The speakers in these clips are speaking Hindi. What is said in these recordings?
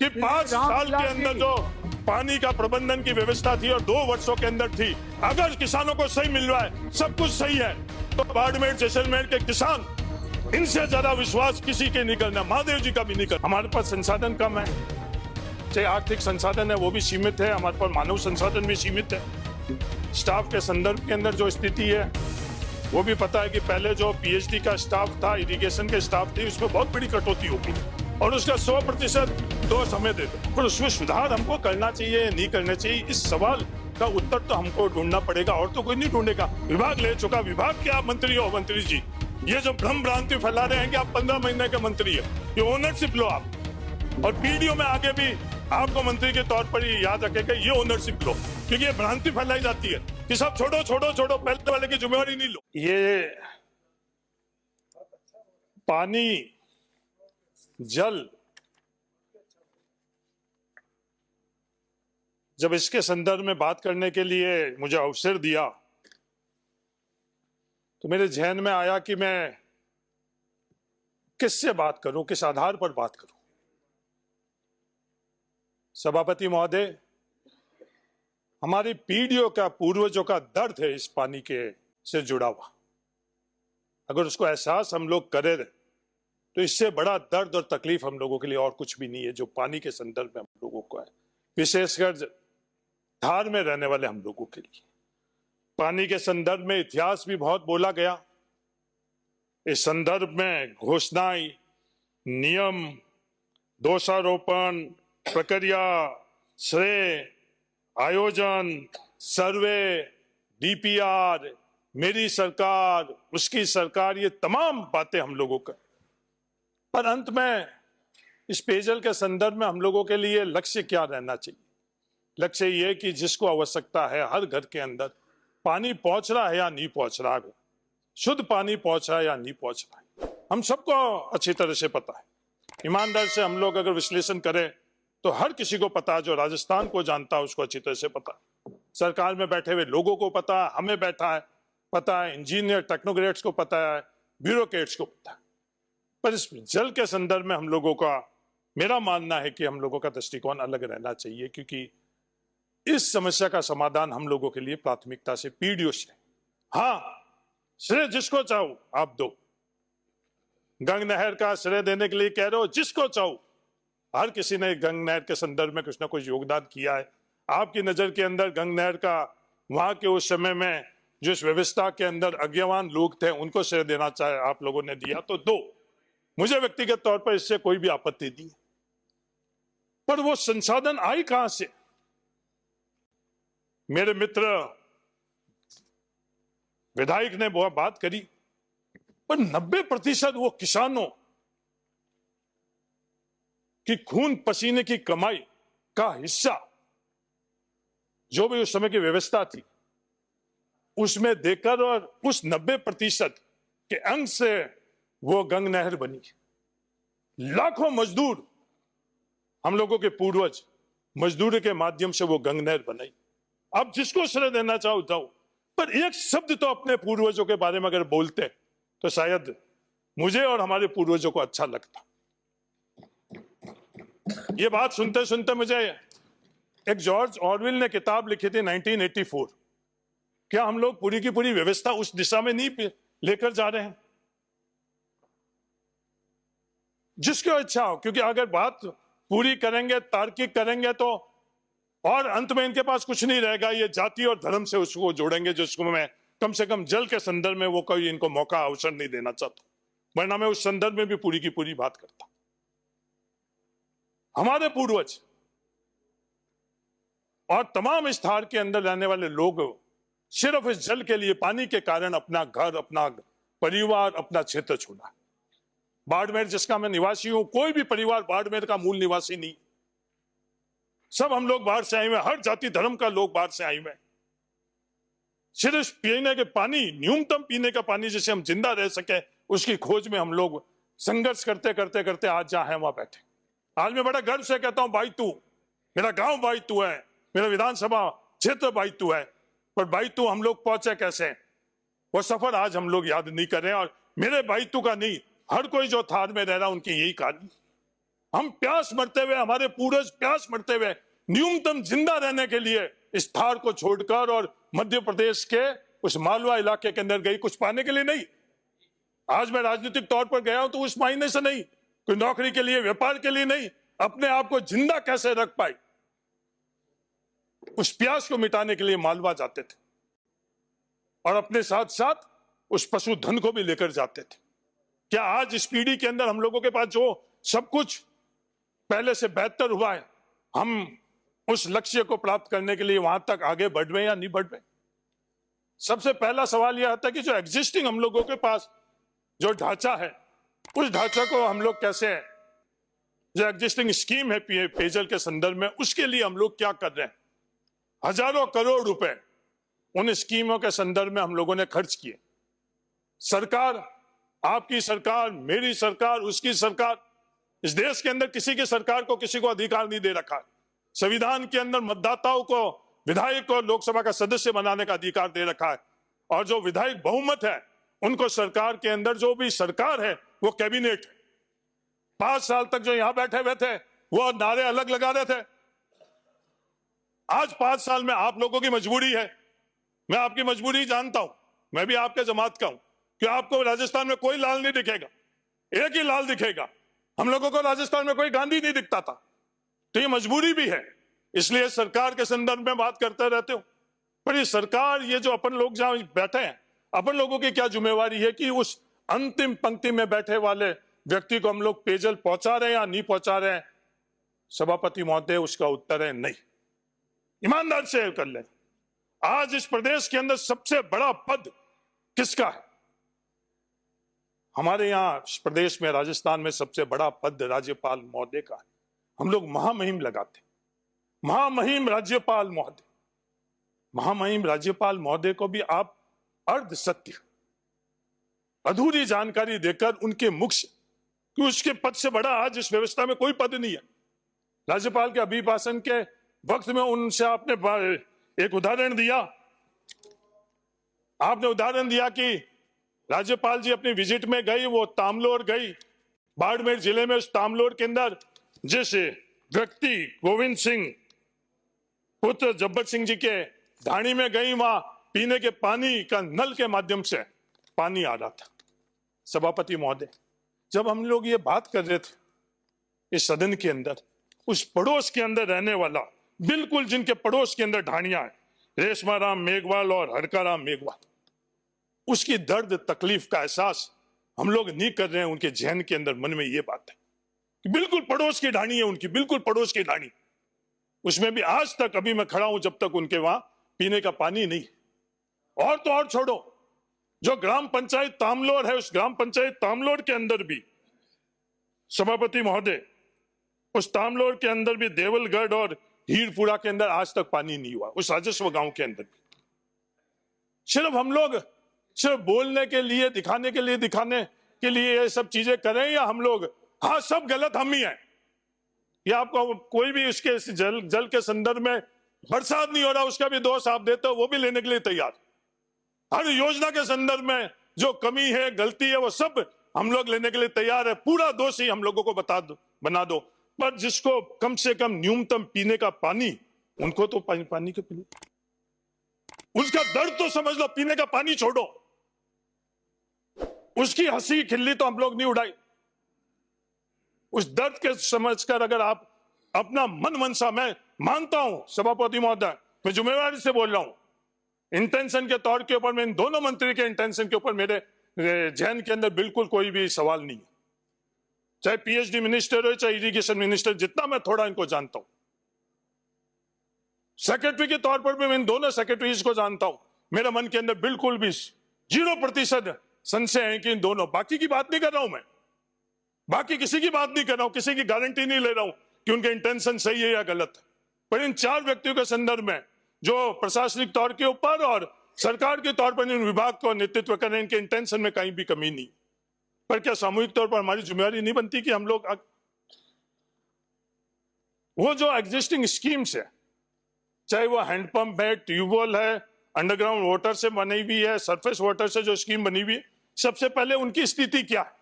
कि 5 साल के अंदर जो पानी का प्रबंधन की व्यवस्था थी और 2 वर्षों के अंदर थी, अगर किसानों को सही मिल रहा है, सब कुछ सही है, तो बाड़मेर जैसलमेर के किसान इनसे ज्यादा विश्वास किसी के नहीं करना, महादेव जी का भी नहीं करना। हमारे पास संसाधन कम है, चाहे आर्थिक संसाधन है वो भी सीमित है, हमारे पास मानव संसाधन भी सीमित है। स्टाफ के संदर्भ के अंदर जो स्थिति है वो भी पता है कि पहले जो पीएचडी का स्टाफ था, इरिगेशन के स्टाफ थी, उसमें बहुत बड़ी कटौती होगी और उसका 100% दोष हमें दे दो। पर उसमें सुधार हमको करना चाहिए, नहीं करना चाहिए, इस सवाल का उत्तर तो हमको ढूंढना पड़ेगा और तो कोई नहीं ढूंढेगा। विभाग ले चुका, विभाग के आप मंत्री हो मंत्री जी, ये जो भ्रम भ्रांति फैला रहे हैं कि आप 15 महीने के मंत्री है, ये ओनरशिप लो आप। और पीडीओ में आगे भी आपको मंत्री के तौर पर ही याद रखेगा, ये ओनरशिप लो, क्योंकि ये भ्रांति फैलाई जाती है कि सब छोड़ो छोड़ो छोड़ो, पहले वाले की जिम्मेवारी नहीं लो। ये पानी, जल, जब इसके संदर्भ में बात करने के लिए मुझे अवसर दिया तो मेरे जहन में आया कि मैं किससे बात करूं, किस आधार पर बात करूं। सभापति महोदय, हमारी पीढ़ियों का, पूर्वजों का दर्द है इस पानी के से जुड़ा हुआ। अगर उसको एहसास हम लोग करें तो इससे बड़ा दर्द और तकलीफ हम लोगों के लिए और कुछ भी नहीं है जो पानी के संदर्भ में हम लोगों को है, विशेषकर धार में रहने वाले हम लोगों के लिए। पानी के संदर्भ में इतिहास भी बहुत बोला गया। इस संदर्भ में घोषणाएं, नियम, दोषारोपण, प्रक्रिया, श्रेय, आयोजन, सर्वे, डीपीआर, मेरी सरकार, उसकी सरकार, ये तमाम बातें हम लोगों का। पर अंत में इस पेयजल के संदर्भ में हम लोगों के लिए लक्ष्य क्या रहना चाहिए? लक्ष्य ये कि जिसको आवश्यकता है हर घर के अंदर पानी पहुंच रहा है या नहीं पहुंच रहा है, शुद्ध पानी पहुंच रहा है या नहीं पहुंच रहा है, हम सबको अच्छी तरह से पता है। ईमानदार से हम लोग अगर विश्लेषण करें तो हर किसी को पता है, जो राजस्थान को जानता है उसको अच्छी तरह से पता है, सरकार में बैठे हुए लोगों को पता है, हमें बैठा है पता है, इंजीनियर टेक्नोक्रेट्स को पता है, ब्यूरोक्रेट्स को पता है। पर इस जल के संदर्भ में हम लोगों का, मेरा मानना है कि हम लोगों का दृष्टिकोण अलग रहना चाहिए, क्योंकि इस समस्या का समाधान हम लोगों के लिए प्राथमिकता से पीढ़ियों से, हाँ श्रेय जिसको चाहो आप दो, गंग नहर का श्रेय देने के लिए कह रहे हो, जिसको चाहो, हर किसी ने गंग नहर के संदर्भ में कुछ ना कुछ योगदान किया है। आपकी नजर के अंदर गंग नहर का वहां के उस समय में जिस व्यवस्था के अंदर अज्ञावान लोग थे उनको श्रेय देना चाहे आप लोगों ने दिया तो दो, मुझे व्यक्तिगत तौर पर इससे कोई भी आपत्ति नहीं। पर वो संसाधन आई कहां से? मेरे मित्र विधायक ने बहुत बात करी, पर 90% वो किसानों की खून पसीने की कमाई का हिस्सा जो भी उस समय की व्यवस्था थी उसमें देकर, और उस 90% के अंग से वो गंग नहर बनी। लाखों मजदूर, हम लोगों के पूर्वज मजदूरी के माध्यम से वो गंग नहर बनाई। आप जिसको श्रेय देना चाहो जाओ, पर एक शब्द तो अपने पूर्वजों के बारे में अगर बोलते तो शायद मुझे और हमारे पूर्वजों को अच्छा लगता। ये बात सुनते सुनते मुझे एक जॉर्ज ऑरवेल ने किताब लिखी थी 1984। क्या हम लोग पूरी की पूरी व्यवस्था उस दिशा में नहीं लेकर जा रहे हैं? जिसकी इच्छा हो, क्योंकि अगर बात पूरी करेंगे, तार्किक करेंगे तो और अंत में इनके पास कुछ नहीं रहेगा। ये जाति और धर्म से उसको जोड़ेंगे, जिसको मैं कम से कम जल के संदर्भ में वो कोई इनको मौका अवसर नहीं देना चाहता, वरना मैं उस संदर्भ में भी पूरी की पूरी बात करता। हमारे पूर्वज और तमाम इस धार के अंदर रहने वाले लोग सिर्फ इस जल के लिए, पानी के कारण अपना घर, अपना परिवार, अपना क्षेत्र छोड़ा। बाड़मेर जिसका मैं निवासी हूं, कोई भी परिवार बाड़मेर का मूल निवासी नहीं, सब हम लोग बाहर से आए हुए, हर जाति धर्म का लोग बाहर से आए हुए। सिर्फ पीने के पानी, न्यूनतम पीने का पानी जिसे हम जिंदा रह सके, उसकी खोज में हम लोग संघर्ष करते करते करते आज जहां है वहां बैठे। आज मैं बड़ा गर्व से कहता हूं, भाई तू, मेरा गांव भाई तू है, मेरा विधानसभा क्षेत्र भाई तू है। पर भाई तू हम लोग पहुंचे कैसे, वो सफर आज हम लोग याद नहीं कर रहे हैं। और मेरे भाई तू का नहीं, हर कोई जो थार में रह रहा उनकी यही कहानी। हम प्यास मरते हुए, हमारे पूर्वज प्यास मरते हुए न्यूनतम जिंदा रहने के लिए इस थार को छोड़कर और मध्य प्रदेश के उस मालवा इलाके के अंदर गई, कुछ पाने के लिए नहीं। आज मैं राजनीतिक तौर पर गया हूं तो उस मायने से नहीं, कोई नौकरी के लिए, व्यापार के लिए नहीं, अपने आप को जिंदा कैसे रख पाए, उस प्यास को मिटाने के लिए मालवा जाते थे और अपने साथ साथ उस पशुधन को भी लेकर जाते थे। क्या आज इस पीढ़ी के अंदर हम लोगों के पास जो सब कुछ पहले से बेहतर हुआ है, हम उस लक्ष्य को प्राप्त करने के लिए वहां तक आगे बढ़ रहे या नहीं बढ़ रहे? सबसे पहला सवाल यह आता है कि जो एग्जिस्टिंग हम लोगों के पास जो ढांचा है, उस ढांचा को हम लोग कैसे, जो एग्जिस्टिंग स्कीम है पेयजल के संदर्भ में, उसके लिए हम लोग क्या कर रहे हैं? हजारों करोड़ रुपए उन स्कीमों के संदर्भ में हम लोगों ने खर्च किए। सरकार, आपकी सरकार, मेरी सरकार, उसकी सरकार, इस देश के अंदर किसी की सरकार को किसी को अधिकार नहीं दे रखा है। संविधान के अंदर मतदाताओं को विधायक और लोकसभा का सदस्य बनाने का अधिकार दे रखा है और जो विधायक बहुमत है उनको सरकार के अंदर, जो भी सरकार है वो कैबिनेट है। 5 साल तक जो यहां बैठे हुए थे वो नारे अलग लगा रहे थे। आज 5 साल में आप लोगों की मजबूरी है, मैं आपकी मजबूरी जानता हूं, मैं भी आपके जमात का हूं कि आपको राजस्थान में कोई लाल नहीं दिखेगा, एक ही लाल दिखेगा। हम लोगों को राजस्थान में कोई गांधी नहीं दिखता था, तो ये मजबूरी भी है, इसलिए सरकार के संदर्भ में बात करते रहते हो। पर ये सरकार, ये जो अपन लोग जहां बैठे हैं, अपन लोगों की क्या जिम्मेवारी है कि उस अंतिम पंक्ति में बैठे वाले व्यक्ति को हम लोग पेयजल पहुंचा रहे हैं या नहीं पहुंचा रहे हैं? सभापति महोदय, उसका उत्तर है नहीं। ईमानदार से कर ले, आज इस प्रदेश के अंदर सबसे बड़ा पद किसका है? हमारे यहां प्रदेश में, राजस्थान में सबसे बड़ा पद राज्यपाल महोदय का है। हम लोग महामहिम लगाते, महामहिम राज्यपाल महोदय। महामहिम राज्यपाल महोदय को भी आप अर्ध सत्य, अधूरी जानकारी देकर उनके मुख से, कि उसके पद से बड़ा आज इस व्यवस्था में कोई पद नहीं है। राज्यपाल के अभिभाषण के वक्त में उनसे आपने एक उदाहरण दिया, आपने उदाहरण दिया कि राज्यपाल जी अपनी विजिट में गई, वो तामलोर गई, बाड़मेर जिले में उस तामलोर के अंदर जिस व्यक्ति गोविंद सिंह पुत्र जब्बर सिंह जी के ढाणी में गई, वहां पीने के पानी का नल के माध्यम से पानी आ रहा था। सभापति महोदय, जब हम लोग ये बात कर रहे थे इस सदन के अंदर, उस पड़ोस के अंदर रहने वाला, बिल्कुल जिनके पड़ोस के अंदर ढाणियां है, रेशमाराम मेघवाल और हरकाराम मेघवाल, उसकी दर्द तकलीफ का एहसास हम लोग नहीं कर रहे हैं। उनके जहन के अंदर, मन में ये बात है कि बिल्कुल पड़ोस की ढाणी है उनकी, बिल्कुल पड़ोस की ढाणी, उसमें भी आज तक, अभी मैं खड़ा हूं जब तक उनके वहां पीने का पानी नहीं। और तो और छोड़ो, जो ग्राम पंचायत तामलोर है, उस ग्राम पंचायत तामलोर के अंदर भी, सभापति महोदय, उस तामलोर के अंदर भी देवलगढ़ और हीरपुरा के अंदर आज तक पानी नहीं हुआ, उस राजस्व गांव के अंदर भी। सिर्फ हम लोग सिर्फ बोलने के लिए, दिखाने के लिए ये सब चीजें करें, या हम लोग, हाँ सब गलत हम ही हैं, या आपको कोई भी इसके जल के संदर्भ में बरसात नहीं हो रहा उसका भी दोष आप देते हो, वो भी लेने के लिए तैयार। हर योजना के संदर्भ में जो कमी है, गलती है, वो सब हम लोग लेने के लिए तैयार है। पूरा दोष ही हम लोगों को बना दो, पर जिसको कम से कम न्यूनतम पीने का पानी, उनको तो पानी के पिलो, उसका दर्द तो समझ लो। पीने का पानी छोड़ो, उसकी हंसी खिल्ली तो हम लोग नहीं उड़ाई। उस दर्द के समझकर अगर आप अपना मन मनसा, मैं मानता हूं सभापति महोदय, मैं जिम्मेवारी से बोल रहा हूं, इंटेंशन के तौर के ऊपर, मैं इन दोनों मंत्री के इंटेंशन के ऊपर मेरे जहन के अंदर बिल्कुल कोई भी सवाल नहीं है। चाहे पीएचडी मिनिस्टर हो, चाहे इरिगेशन मिनिस्टर, जितना मैं थोड़ा इनको जानता हूं, सेक्रेटरी के तौर पर भी मैं इन दोनों सेक्रेटरीज को जानता हूं, मेरे मन के अंदर बिल्कुल भी 0% संशय है कि इन दोनों, बाकी की बात नहीं कर रहा हूं मैं, बाकी किसी की बात नहीं कर रहा हूं, किसी की गारंटी नहीं ले रहा हूं कि उनके इंटेंशन सही है या गलत है, पर इन 4 व्यक्तियों के संदर्भ में जो प्रशासनिक तौर के ऊपर और सरकार के तौर पर इन विभाग को नेतृत्व कर रहे हैं, इनके इंटेंशन में कहीं भी कमी नहीं। पर क्या सामूहिक तौर पर हमारी जिम्मेवारी नहीं बनती कि हम लोग वो जो एग्जिस्टिंग स्कीम्स है, चाहे वो हैंडपंप है, ट्यूबवेल है, अंडरग्राउंड वाटर से बनी हुई है, सरफेस वाटर से जो स्कीम बनी हुई है, सबसे पहले उनकी स्थिति क्या है?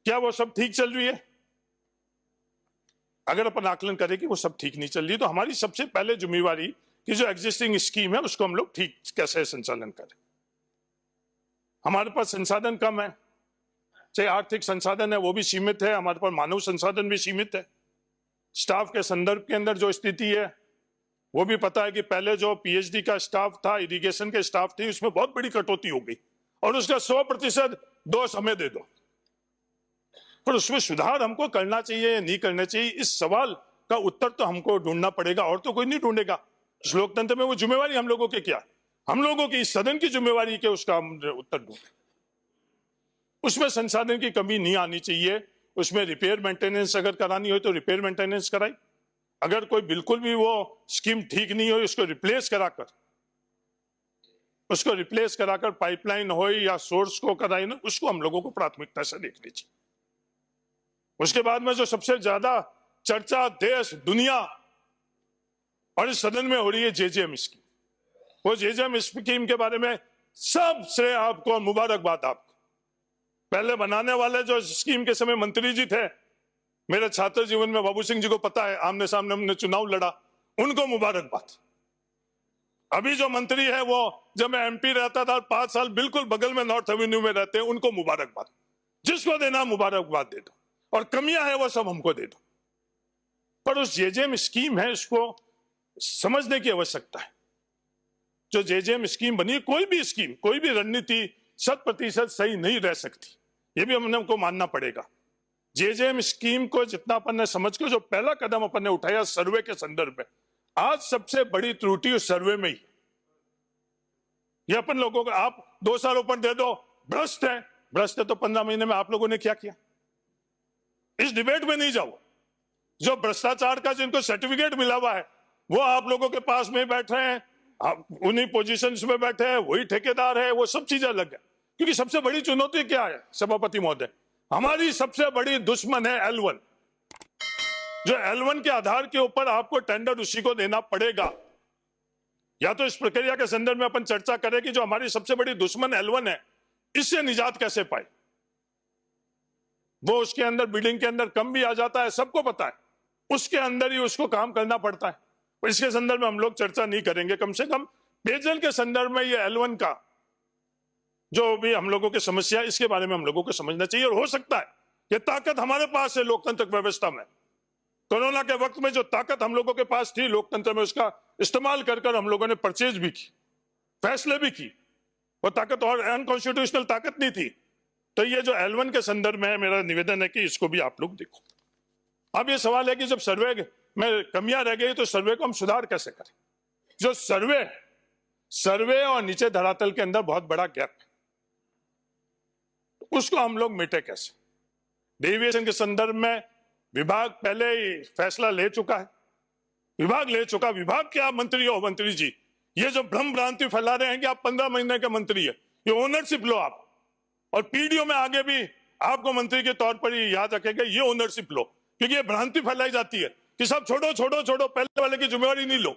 क्या वो सब ठीक चल रही है? अगर अपन आकलन करें कि वो सब ठीक नहीं चल रही, तो हमारी सबसे पहले जिम्मेवारी कि जो एग्जिस्टिंग स्कीम है उसको हम लोग ठीक कैसे संचालन करें। हमारे पास संसाधन कम है, चाहे आर्थिक संसाधन है वो भी सीमित है, हमारे पास मानव संसाधन भी सीमित है। स्टाफ के संदर्भ के अंदर जो स्थिति है वो भी पता है कि पहले जो पीएचडी का स्टाफ था, इरिगेशन के स्टाफ थी, उसमें बहुत बड़ी कटौती हो गई और उसका 100% दोष हमें दे दो। पर उसमें सुधार हमको करना चाहिए या नहीं करना चाहिए, इस सवाल का उत्तर तो हमको ढूंढना पड़ेगा और तो कोई नहीं ढूंढेगा। इस लोकतंत्र में वो जिम्मेवारी हम लोगों की क्या, हम लोगों की इस सदन की जिम्मेवारी के उसका हम उत्तर ढूंढे। उसमें संसाधन की कमी नहीं आनी चाहिए, उसमें रिपेयर मेंटेनेंस अगर करानी हो तो रिपेयर मेंटेनेंस कराई, अगर कोई बिल्कुल भी वो स्कीम ठीक नहीं हो उसको रिप्लेस कराकर पाइपलाइन हो या सोर्स को कराई ना, उसको हम लोगों को प्राथमिकता से देखनी चाहिए। उसके बाद में जो सबसे ज्यादा चर्चा देश दुनिया और इस सदन में हो रही है जेजेएम स्कीम, वो जेजेएम स्कीम के बारे में सब श्रेय आपको, मुबारकबाद आपको। पहले बनाने वाले जो स्कीम के समय मंत्री जी थे, मेरे छात्र जीवन में बाबू सिंह जी को पता है, आमने सामने हमने चुनाव लड़ा, उनको मुबारकबाद। अभी जो मंत्री है वो जब मैं एमपी रहता था 5 साल बिल्कुल बगल में नॉर्थ एवेन्यू में रहते हैं, उनको मुबारकबाद। जिसको देना मुबारकबाद दे दो और कमियां है वो सब हमको दे दो। पर उस जेजेएम स्कीम है, इसको समझने की आवश्यकता है। जो जेजेएम स्कीम बनी, कोई भी स्कीम, कोई भी रणनीति 100% सही नहीं रह सकती, ये भी हमको मानना पड़ेगा। जेजेएम स्कीम को जितना अपन ने समझ के जो पहला कदम अपन ने उठाया सर्वे के संदर्भ में, आज सबसे बड़ी त्रुटि उस सर्वे में ही। ये अपन लोगों को आप 2 सालोपन दे दो, भ्रष्ट है तो 15 महीने में आप लोगों ने क्या किया? इस डिबेट में नहीं जाओ। जो भ्रष्टाचार का जिनको सर्टिफिकेट मिला हुआ है वो आप लोगों के पास में बैठ रहे हैं, आप उन्हीं पोजीशंस में बैठे हैं, वही ठेकेदार है, वो सब चीजें अलग है। क्योंकि सबसे बड़ी चुनौती क्या है सभापति महोदय? हमारी सबसे बड़ी दुश्मन है L1। जो L1 के आधार के ऊपर आपको टेंडर उसी को देना पड़ेगा। या तो इस प्रक्रिया के संदर्भ में अपन चर्चा करें कि जो हमारी सबसे बड़ी दुश्मन L1 है, इससे निजात कैसे पाए। वो उसके अंदर बिल्डिंग के अंदर कम भी आ जाता है, सबको पता है, उसके अंदर ही उसको काम करना पड़ता है। और इसके संदर्भ में हम लोग चर्चा नहीं करेंगे। कम से कम पेयजल के संदर्भ में ये L1 का जो भी हम लोगों की समस्या है, इसके बारे में हम लोगों को समझना चाहिए। और हो सकता है ये ताकत हमारे पास है लोकतंत्र व्यवस्था में, कोरोना के वक्त में जो ताकत हम लोगों के पास थी लोकतंत्र में, उसका इस्तेमाल कर हम लोगों ने परचेज भी की, फैसले भी की। वो ताकत और अनकॉन्स्टिट्यूशनल ताकत नहीं थी। तो ये जो L1 के संदर्भ में मेरा निवेदन है कि इसको भी आप लोग देखो। अब ये सवाल है कि जब सर्वे में कमियां रह गई तो सर्वे को हम सुधार कैसे करें। जो सर्वे और नीचे धरातल के अंदर बहुत बड़ा गैप है, उसको हम लोग मिटे कैसे। डेविएशन के संदर्भ में विभाग पहले ही फैसला ले चुका है, विभाग के आप मंत्री हो मंत्री जी, ये जो भ्रम भ्रांति फैला रहे हैं कि आप 15 महीने के मंत्री है, ये ओनरशिप लो आप। और पीडीओ में आगे भी आपको मंत्री के तौर पर ही याद रखेगा, ये ओनरशिप लो। क्योंकि ये भ्रांति फैलाई जाती है कि सब छोड़ो, पहले वाले की जिम्मेवारी नहीं लो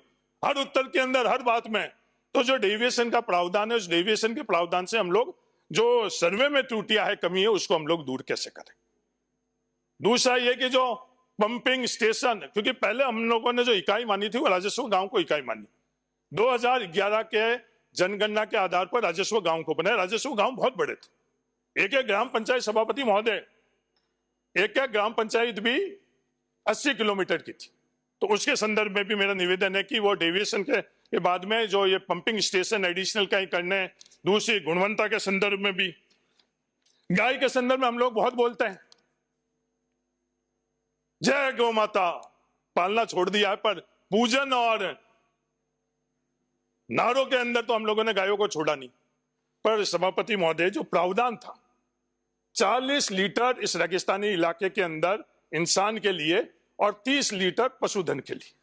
हर उत्तर के अंदर, हर बात में। तो जो डेविएशन का प्रावधान है, उस डेविएशन के प्रावधान से हम लोग जो सर्वे में त्रुटियां है, कमी है, उसको हम लोग दूर कैसे करें। दूसरा ये कि जो पंपिंग स्टेशन, क्योंकि पहले हम लोगों ने जो इकाई मानी थी वो राजस्व गांव को इकाई मानी। 2011 के जनगणना के आधार पर राजस्व गांव को बनाया। राजस्व गांव बहुत बड़े थे, एक ग्राम पंचायत सभापति महोदय, एक ग्राम पंचायत भी 80 किलोमीटर की थी। तो उसके संदर्भ में भी मेरा निवेदन है कि वो डेविएशन के बाद में जो ये पंपिंग स्टेशन एडिशनल कहीं करने, दूसरी गुणवत्ता के संदर्भ में भी। गाय के संदर्भ में हम लोग बहुत बोलते हैं, जय गौ माता, पालना छोड़ दिया है, पर पूजन और नारों के अंदर तो हम लोगों ने गायों को छोड़ा नहीं। पर सभापति महोदय जो प्रावधान था 40 लीटर इस रेगिस्तानी इलाके के अंदर इंसान के लिए और 30 लीटर पशुधन के लिए,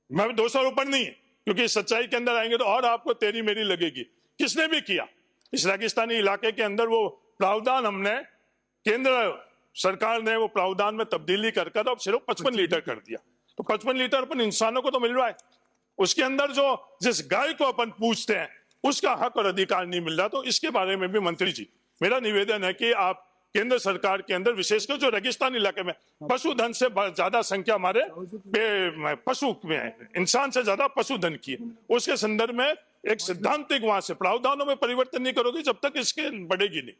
मैं 200 ऊपर नहीं है, क्योंकि सच्चाई के अंदर आएंगे तो और आपको तेरी मेरी लगेगी। किसने भी किया इस रेगिस्तानी इलाके के अंदर, वो प्रावधान हमने, केंद्र सरकार ने वो प्रावधान में तब्दीली कर अब सिर्फ 55 लीटर कर दिया। तो 55 लीटर अपन इंसानों को तो मिल रहा है, उसके अंदर जो जिस गाय को अपन पूछते हैं उसका हक और अधिकार नहीं मिल रहा। तो इसके बारे में भी मंत्री जी मेरा निवेदन है कि आप केंद्र सरकार के अंदर विशेषकर जो रेगिस्तान इलाके में पशुधन से ज्यादा संख्या हमारे पशु में है, इंसान से ज्यादा पशुधन की है। उसके संदर्भ में एक सैद्धांतिक वहां से प्रावधानों में परिवर्तन नहीं करोगे जब तक इसके बढ़ेगी नहीं।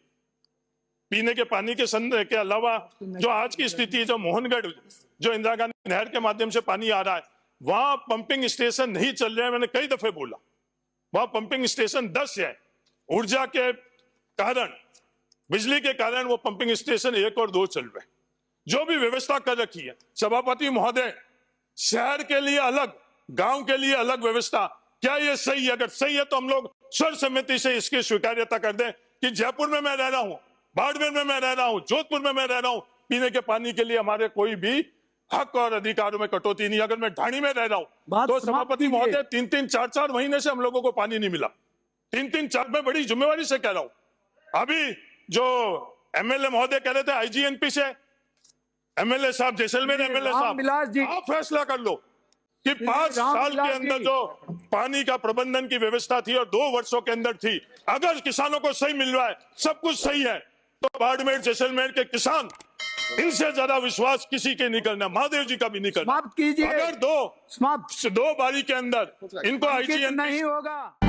पीने के पानी के संदर्भ के अलावा जो आज की स्थिति है, जो मोहनगढ़ जो इंदिरा गांधी नहर के माध्यम से पानी आ रहा है, वहां पंपिंग स्टेशन नहीं चल रहे हैं। मैंने कई दफे बोला वहां पंपिंग स्टेशन 10 है, ऊर्जा के कारण, बिजली के कारण वो पंपिंग स्टेशन 1 और 2 चल रहे हैं। जो भी व्यवस्था कर रखी है सभापति महोदय, शहर के लिए अलग, गांव के लिए अलग व्यवस्था, क्या ये सही है? अगर सही है तो हम लोग सर्वसम्मति से इसकी स्वीकार्यता कर दें कि जयपुर में मैं रह रहा हूं, बाड़मेर में मैं रह रहा हूं, जोधपुर में मैं रह रहा हूं, पीने के पानी के लिए हमारे कोई भी हक और अधिकारों में कटौती नहीं। अगर मैं ढाणी में रह रहा हूं तो सभापति महोदय 3-3, 4-4 महीने से हम लोगों को पानी नहीं मिला। 3-3, 4 में बड़ी जिम्मेवारी से कह रहा हूं। अभी जो एमएलए महोदय कह रहे थे आईजीएनपी से, एमएलए साहब जैसलमेर एमएलए साहब, आप फैसला कर लो कि 5 साल के अंदर जो पानी का प्रबंधन की व्यवस्था थी और 2 वर्षों के अंदर थी, अगर किसानों को सही मिल रहा है, सब कुछ सही है, तो बाड़मेर जैसलमेर के किसान इनसे ज्यादा विश्वास किसी के नहीं करना, महादेव जी का भी नहीं करना। समाप्त कीजिए। अगर दो बारी के अंदर इनको आईजीएनपी नहीं होगा।